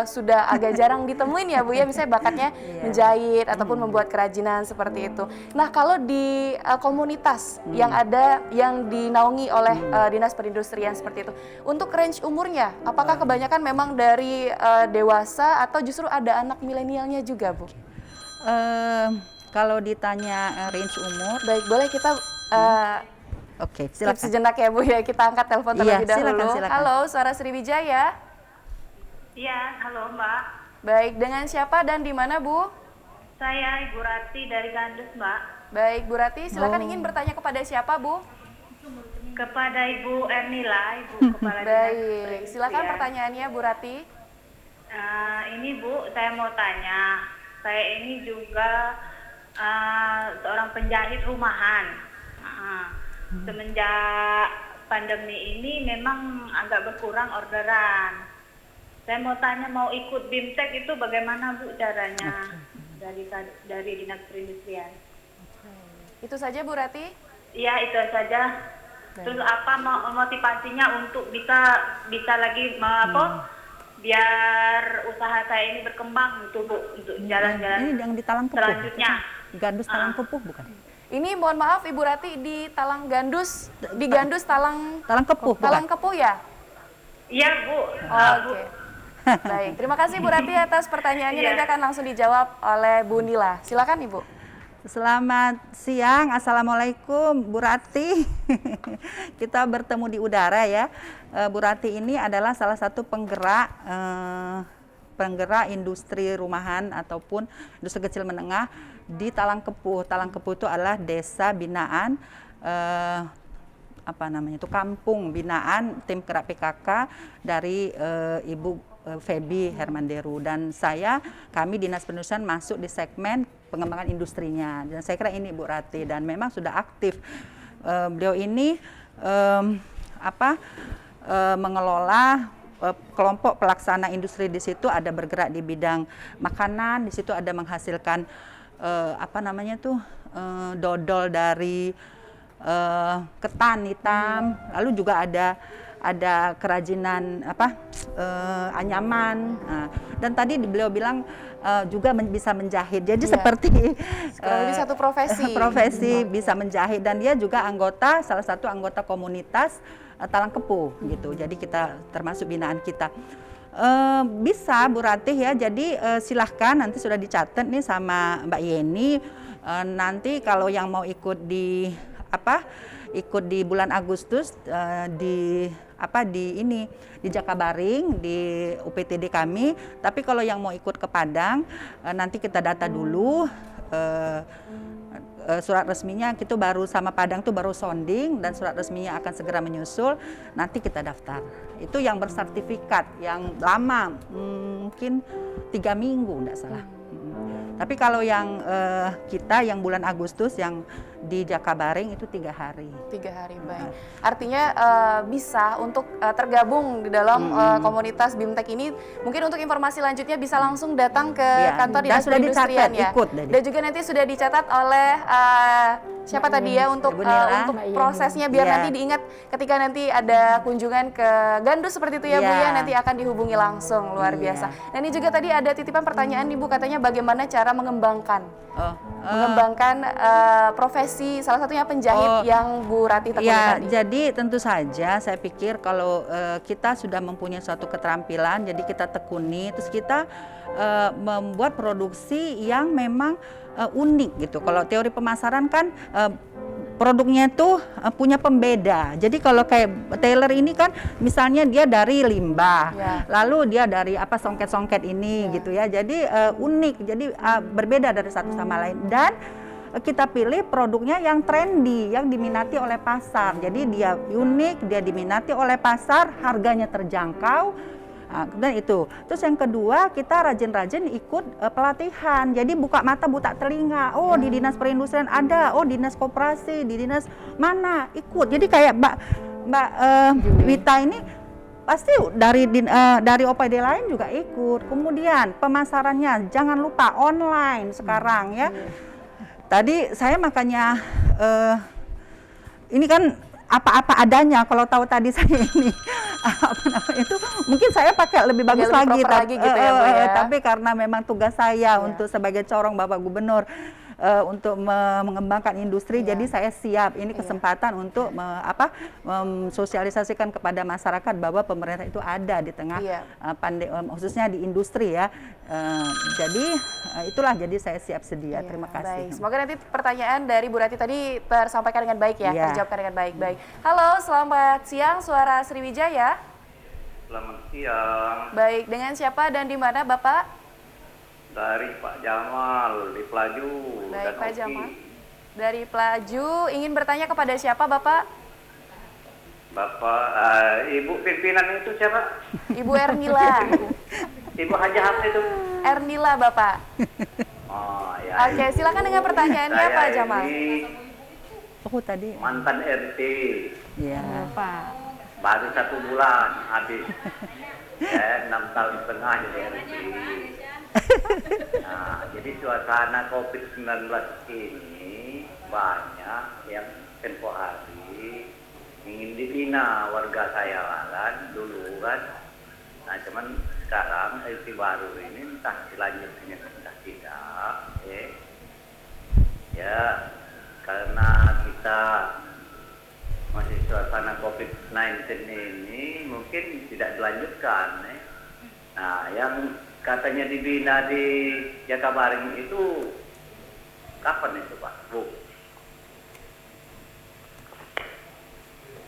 sudah agak jarang ditemuin ya Bu ya, misalnya bakatnya menjahit ataupun membuat kerajinan seperti itu. Nah kalau di komunitas yang ada, yang dinaungi oleh Dinas Perindustrian seperti itu, untuk range umurnya, apakah kebanyakan memang dari dewasa atau justru ada anak milenialnya juga Bu? Kalau ditanya range umur, Baik, boleh kita oke, skip silakan. sejenak ya Bu ya, kita angkat telepon terlebih Iya, dahulu. silakan. Halo, Suara Sriwijaya. Iya, halo Mbak. Baik, dengan siapa dan di mana Bu? Saya Ibu Rati dari Gandus Mbak. Baik, Bu Rati, silakan ingin bertanya kepada siapa Bu? Kepada Ibu Ernila, Ibu Kepala Dinas Baik, silakan Perindustrian. pertanyaannya Bu Rati. Ini Bu, saya mau tanya. Saya ini juga seorang penjahit rumahan. Semenjak pandemi ini memang agak berkurang orderan. Saya mau tanya, mau ikut BIMTEK itu bagaimana Bu caranya dari Dinas Perindustrian? Itu saja Bu Rati. Iya, itu saja. Terus apa motivasinya untuk bisa lagi biar usaha saya ini berkembang gitu Bu, untuk jalan-jalan Ini yang di Talang Kepuh. selanjutnya. Gandus Talang Kepuh bukan? Ini mohon maaf Ibu Rati di Talang Gandus, di Gandus Talang Talang Kepuh Talang bukan? Kepuh ya? Iya Bu. Bu. Oke. Baik, terima kasih Bu Rati atas pertanyaannya. Iya. Nanti akan langsung dijawab oleh Bu Nila. Silakan Ibu. Selamat siang, Assalamualaikum Bu Rati. Kita bertemu di udara ya. Bu Rati ini adalah salah satu penggerak industri rumahan ataupun industri kecil menengah di Talang Kepuh. Talang Kepuh itu adalah desa binaan kampung binaan tim gerak PKK dari Ibu Febi Hermanderu, dan kami Dinas Perindustrian masuk di segmen pengembangan industrinya, dan saya kira ini Bu Rati, dan memang sudah aktif. Beliau ini mengelola kelompok pelaksana industri. Di situ ada bergerak di bidang makanan, di situ ada menghasilkan dodol dari ketan hitam, lalu juga ada kerajinan anyaman. Dan tadi beliau bilang juga bisa menjahit. Jadi Iya. seperti Kurang lebih satu profesi. profesi bisa menjahit, dan dia juga salah satu anggota komunitas Talang Kepuh gitu. Jadi kita termasuk binaan kita. Bisa Bu Ratih ya. Jadi silahkan, nanti sudah dicatat nih sama Mbak Yeni. Nanti kalau yang mau ikut di bulan Agustus di Jakabaring di UPTD kami. Tapi kalau yang mau ikut ke Padang, nanti kita data dulu surat resminya. Kita baru sama Padang tuh baru sounding, dan surat resminya akan segera menyusul. Nanti kita daftar. Itu yang bersertifikat yang lama, mungkin 3 minggu enggak salah. Tapi kalau yang kita yang bulan Agustus yang di Jakabaring itu 3 hari. 3 hari, baik. Artinya bisa untuk tergabung di dalam komunitas BIMTEK ini. Mungkin untuk informasi lanjutnya bisa langsung datang ke Iya, kantor dan Dinas sudah Perindustrian dicatat, ya. ikut tadi. Dan juga nanti sudah dicatat oleh siapa tadi ya untuk Ibu Nila. untuk Mbak Yeni. prosesnya, biar Iya. nanti diingat ketika nanti ada kunjungan ke Gandus seperti itu ya Bu Iya. ya, nanti akan dihubungi langsung. Luar Iya. biasa. Nah ini juga tadi ada titipan pertanyaan nih Bu, katanya bagaimana cara mengembangkan profesi salah satunya penjahit yang Bu Rati tekuni Ya, tadi. jadi tentu saja saya pikir kalau kita sudah mempunyai suatu keterampilan, jadi kita tekuni, terus kita membuat produksi yang memang unik gitu. Kalau teori pemasaran kan produknya itu punya pembeda. Jadi kalau kayak tailor ini kan misalnya dia dari limbah, Ya. lalu dia dari songket-songket ini gitu ya. Jadi unik, jadi berbeda dari satu sama lain, dan kita pilih produknya yang trendy, yang diminati oleh pasar. Jadi dia unik, dia diminati oleh pasar, harganya terjangkau, Nah, kemudian itu. Terus yang kedua, kita rajin-rajin ikut pelatihan. Jadi buka mata buta telinga. Oh, di dinas perindustrian ada, oh dinas koperasi, di dinas mana ikut. Jadi kayak Mbak Wita ini pasti dari OPD lain juga ikut. Kemudian pemasarannya jangan lupa online sekarang ya. Tadi saya makanya ini kan apa-apa adanya. Kalau tahu tadi saya ini apa namanya itu, mungkin saya pakai lebih bagus lebih lagi, proper lagi gitu ya, Bu, ya. Tapi karena memang tugas saya untuk sebagai corong Bapak Gubernur untuk mengembangkan industri, jadi saya siap. Ini kesempatan untuk sosialisasikan kepada masyarakat bahwa pemerintah itu ada di tengah khususnya di industri ya. Jadi itulah, jadi saya siap sedia. Terima kasih. Baik. Semoga nanti pertanyaan dari Bu Rati tadi tersampaikan dengan baik ya, terjawabkan dengan baik. Halo, selamat siang, Suara Sriwijaya. Selamat siang. Baik, dengan siapa dan di mana Bapak? Dari Pak Jamal di Pelaju. Baik, Pak Jamal. Dari Pelaju, ingin bertanya kepada siapa Bapak? Bapak, Ibu pimpinan itu siapa? Ibu Ernila. Ibu Haji Hafs itu? Ernila Bapak. Oh, ya. Oke, silakan dengan pertanyaannya Pak Jamal. Oh tadi. Mantan RT. Iya. Pak. Baru 1 bulan habis. 6 tahun setengah jadi RT. Nah, jadi suasana COVID-19 ini banyak yang tempo hari ingin dibina warga saya kan dulu kan. Nah, cuman sekarang RT baru ini entah dilanjutnya entah tidak. Ya, karena kita masih suasana COVID-19 ini mungkin tidak dilanjutkan. Nah, yang katanya dibina di Jakabaring itu kapan itu Pak? Bu?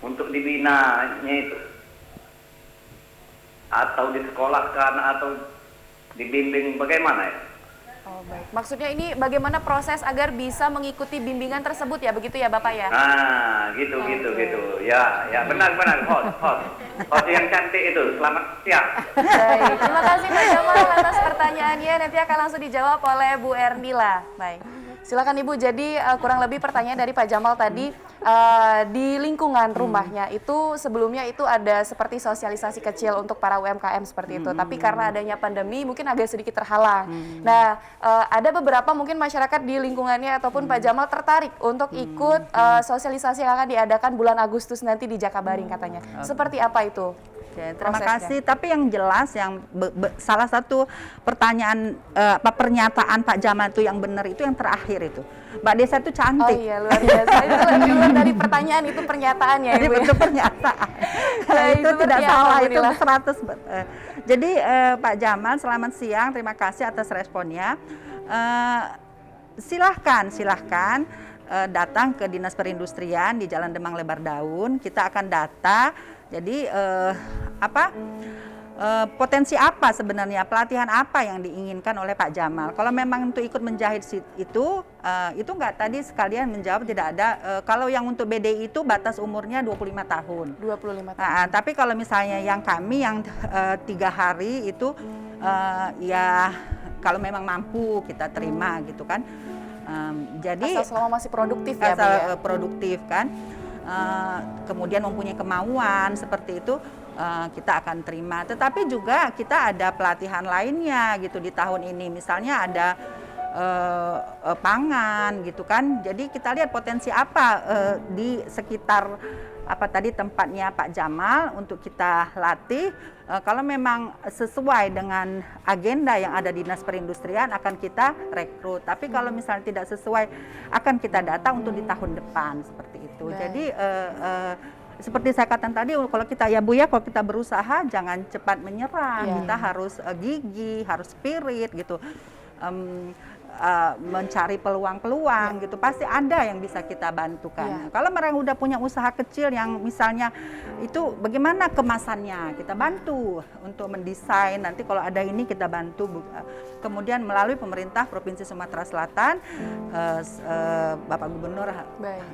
Untuk dibinanya itu atau disekolahkan atau dibimbing bagaimana ya? Oh baik, maksudnya ini bagaimana proses agar bisa mengikuti bimbingan tersebut ya, begitu ya Bapak ya? Nah, gitu. Ya, benar host yang cantik itu. Selamat siang. Baik, terima kasih Pak Jamal atas pertanyaannya. Nanti akan langsung dijawab oleh Bu Ernila. Baik, silakan Ibu. Jadi kurang lebih pertanyaan dari Pak Jamal tadi, di lingkungan rumahnya itu sebelumnya itu ada seperti sosialisasi kecil untuk para UMKM seperti itu. Tapi karena adanya pandemi mungkin agak sedikit terhalang. Nah, ada beberapa mungkin masyarakat di lingkungannya ataupun Pak Jamal tertarik untuk ikut sosialisasi yang akan diadakan bulan Agustus nanti di Jakabaring katanya. Seperti apa itu? Oke, terima kasih. Tapi yang jelas, yang salah satu pertanyaan pernyataan Pak Jamal itu yang benar itu yang terakhir itu. Mbak Desa itu cantik. Oh iya, luar biasa. Itu di luar dari pertanyaan, itu pernyataannya ya, Bu. Itu pernyataan. Itu tidak salah, itu 100. Jadi Pak Jamal, selamat siang. Terima kasih atas responnya. Silahkan datang ke Dinas Perindustrian di Jalan Demang Lebar Daun. Kita akan data. Jadi potensi apa sebenarnya, pelatihan apa yang diinginkan oleh Pak Jamal. Kalau memang untuk ikut menjahit itu enggak, tadi sekalian menjawab tidak ada. Kalau yang untuk BDI itu batas umurnya 25 tahun. 25 tahun. Tapi kalau misalnya yang kami yang 3 hari itu ya kalau memang mampu kita terima gitu kan. Jadi asal selama masih produktif ya, Bu ya? Produktif kan. Kemudian mempunyai kemauan seperti itu, kita akan terima. Tetapi juga kita ada pelatihan lainnya gitu di tahun ini. Misalnya ada pangan gitu kan. Jadi kita lihat potensi apa di sekitar tempatnya Pak Jamal untuk kita latih. Kalau memang sesuai dengan agenda yang ada di Dinas Perindustrian akan kita rekrut. Tapi kalau misalnya tidak sesuai akan kita data untuk di tahun depan seperti itu. Baik. Jadi seperti saya katakan tadi, kalau kita ya Bu ya, kalau kita berusaha jangan cepat menyerah. Kita harus gigih, harus spirit gitu. mencari peluang-peluang gitu, pasti ada yang bisa kita bantukan. Kalau mereka udah punya usaha kecil yang misalnya itu bagaimana kemasannya, kita bantu untuk mendesain, nanti kalau ada ini kita bantu. Kemudian melalui pemerintah Provinsi Sumatera Selatan, Bapak Gubernur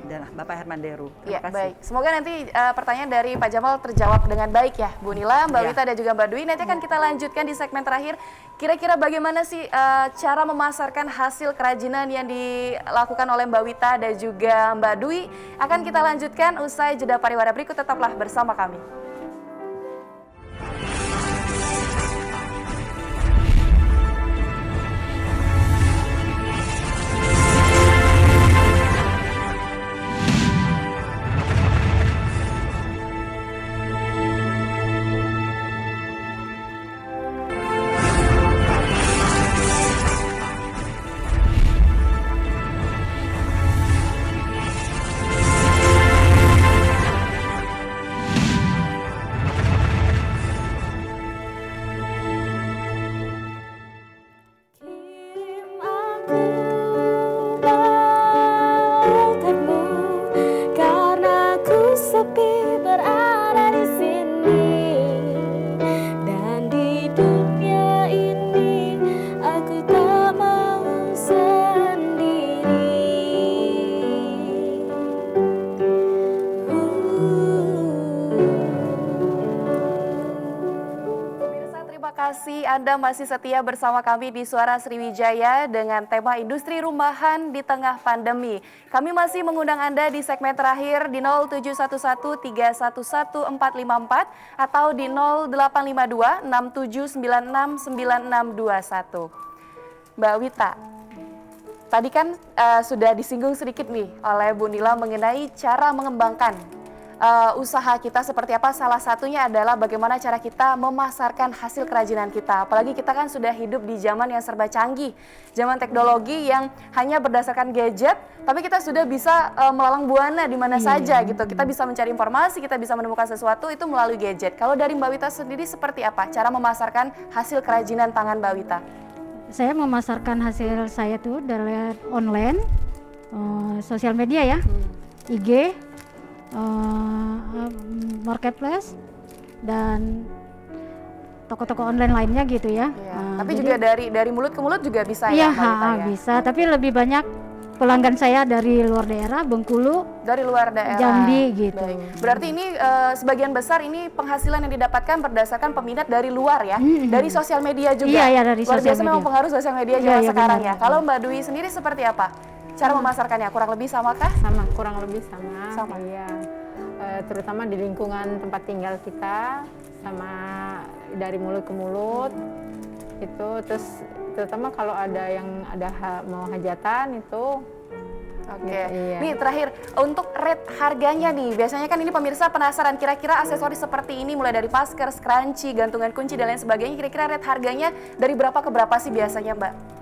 dan Bapak Herman Deru. Ya, baik. Semoga nanti pertanyaan dari Pak Jamal terjawab dengan baik ya, Bu Nila, Mbak Wita dan juga Mbak Dwi. Nanti akan kita lanjutkan di segmen terakhir. Kira-kira bagaimana sih cara memasarkan hasil kerajinan yang dilakukan oleh Mbak Wita dan juga Mbak Dwi? Akan kita lanjutkan usai jeda pariwara berikut. Tetaplah bersama kami. Anda masih setia bersama kami di Suara Sriwijaya dengan tema industri rumahan di tengah pandemi. Kami masih mengundang Anda di segmen terakhir di 0711-311-454 atau di 0852-6796-9621. Mbak Wita, tadi kan sudah disinggung sedikit nih oleh Bu Nila mengenai cara mengembangkan usaha kita seperti apa. Salah satunya adalah bagaimana cara kita memasarkan hasil kerajinan kita. Apalagi kita kan sudah hidup di zaman yang serba canggih, zaman teknologi yang hanya berdasarkan gadget, tapi kita sudah bisa melalang buana di mana saja gitu. Kita bisa mencari informasi, kita bisa menemukan sesuatu itu melalui gadget. Kalau dari Mbak Wita sendiri seperti apa cara memasarkan hasil kerajinan tangan Mbak Wita? Saya memasarkan hasil saya tuh dari online, sosial media ya, IG, marketplace dan toko-toko online lainnya gitu ya. Tapi juga dari mulut ke mulut juga bisa ya? Iya, bisa. Tapi lebih banyak pelanggan saya dari luar daerah, Bengkulu, dari luar daerah, Jambi gitu. Baik. Berarti ini sebagian besar ini penghasilan yang didapatkan berdasarkan peminat dari luar ya, dari sosial media juga. Iya, dari luar sosial biasa media. Memang pengaruh sosial media zaman sekarang benar. ya. Kalau Mbak Dwi sendiri seperti apa? Cara memasarkannya kurang lebih samakah? Sama, kurang lebih sama. Sama. Iya. Terutama di lingkungan tempat tinggal kita, sama dari mulut ke mulut itu. Terus terutama kalau ada yang mau hajatan itu. Oke. Iya. Nih terakhir untuk rate harganya nih. Biasanya kan ini pemirsa penasaran kira-kira aksesoris seperti ini mulai dari masker, scrunchie, gantungan kunci dan lain sebagainya. Kira-kira rate harganya dari berapa ke berapa sih biasanya, Mbak?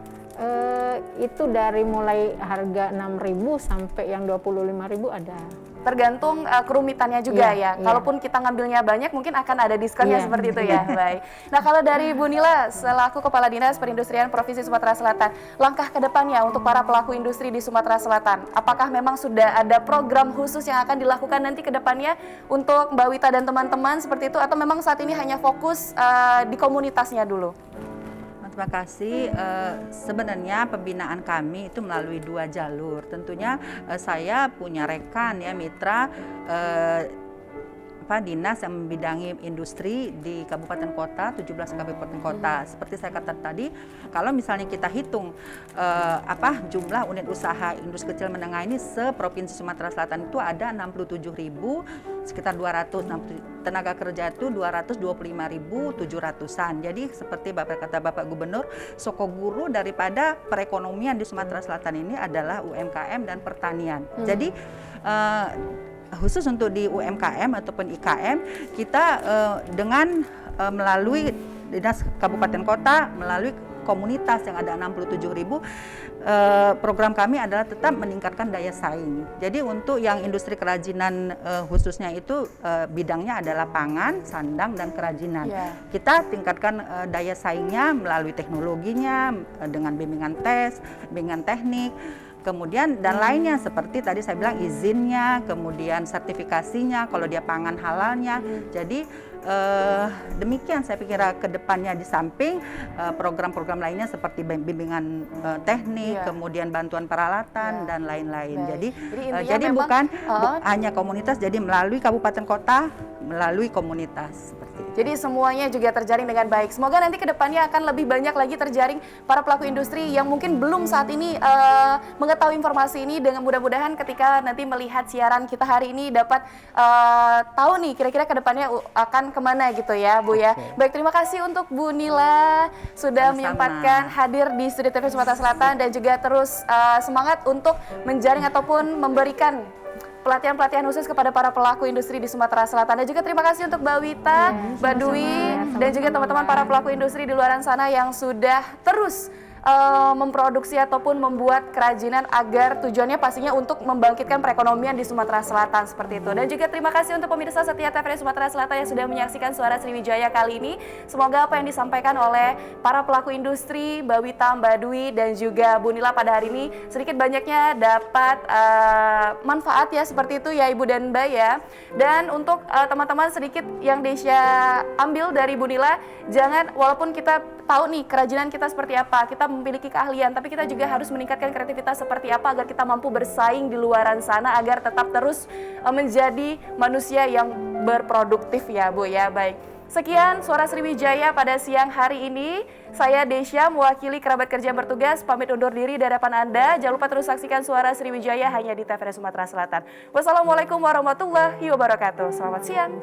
Itu dari mulai harga 6.000 sampai yang 25.000 ada. Tergantung kerumitannya juga ya. Iya. Kalaupun kita ngambilnya banyak mungkin akan ada diskonnya seperti itu ya. Baik. Nah, kalau dari Bu Nila selaku Kepala Dinas Perindustrian Provinsi Sumatera Selatan, langkah ke depannya untuk para pelaku industri di Sumatera Selatan, apakah memang sudah ada program khusus yang akan dilakukan nanti ke depannya untuk Mbak Wita dan teman-teman seperti itu, atau memang saat ini hanya fokus di komunitasnya dulu? Terima kasih. Sebenarnya pembinaan kami itu melalui 2 jalur. Tentunya saya punya rekan ya, mitra dinas yang membidangi industri di kabupaten kota, 17 kabupaten kota. Seperti saya katakan tadi, kalau misalnya kita hitung jumlah unit usaha industri kecil menengah ini se-Provinsi Sumatera Selatan itu ada 67.000, sekitar 200, tenaga kerja itu 225.700-an. Jadi seperti kata Bapak Gubernur, sokoguru daripada perekonomian di Sumatera Selatan ini adalah UMKM dan pertanian. Jadi khusus untuk di UMKM ataupun IKM, kita dengan melalui dinas kabupaten kota, melalui komunitas yang ada 67.000, program kami adalah tetap meningkatkan daya saing. Jadi untuk yang industri kerajinan khususnya itu bidangnya adalah pangan, sandang, dan kerajinan. Kita tingkatkan daya saingnya melalui teknologinya, dengan bimbingan tes, bimbingan teknik, kemudian dan lainnya seperti tadi saya bilang izinnya, kemudian sertifikasinya, kalau dia pangan halalnya. Jadi demikian saya pikir ke depannya, di samping program-program lainnya seperti bimbingan teknik, kemudian bantuan peralatan dan lain-lain. Jadi bukan hanya komunitas, jadi melalui kabupaten kota, melalui komunitas seperti itu. Jadi semuanya juga terjaring dengan baik. Semoga nanti ke depannya akan lebih banyak lagi terjaring para pelaku industri yang mungkin belum saat ini mengetahui informasi ini, dengan mudah-mudahan ketika nanti melihat siaran kita hari ini dapat tahu nih kira-kira ke depannya akan kemana gitu ya Bu ya. Baik, terima kasih untuk Bu Nila sudah menyempatkan hadir di Studio TV Sumatera Selatan dan juga terus semangat untuk menjaring ataupun memberikan pelatihan-pelatihan khusus kepada para pelaku industri di Sumatera Selatan. Dan juga terima kasih untuk Mbak Wita, Mbak Dwi, dan juga teman-teman para pelaku industri di luar sana yang sudah terus memproduksi ataupun membuat kerajinan agar tujuannya pastinya untuk membangkitkan perekonomian di Sumatera Selatan seperti itu. Dan juga terima kasih untuk pemirsa setia TVRI Sumatera Selatan yang sudah menyaksikan Suara Sriwijaya kali ini. Semoga apa yang disampaikan oleh para pelaku industri, Mbak Wita, Mbak Dwi, dan juga Bu Nila pada hari ini sedikit banyaknya dapat manfaat ya, seperti itu ya Ibu dan Mbak ya. Dan untuk teman-teman sedikit yang Desya ambil dari Bu Nila, jangan, walaupun kita tahu nih kerajinan kita seperti apa, kita memiliki keahlian, tapi kita juga harus meningkatkan kreativitas seperti apa agar kita mampu bersaing di luaran sana, agar tetap terus menjadi manusia yang berproduktif ya Bu ya. Baik, sekian Suara Sriwijaya pada siang hari ini. Saya Desya mewakili kerabat kerja yang bertugas pamit undur diri dari hadapan Anda. Jangan lupa terus saksikan Suara Sriwijaya hanya di TVRI Sumatera Selatan. Wassalamualaikum warahmatullahi wabarakatuh. Selamat siang.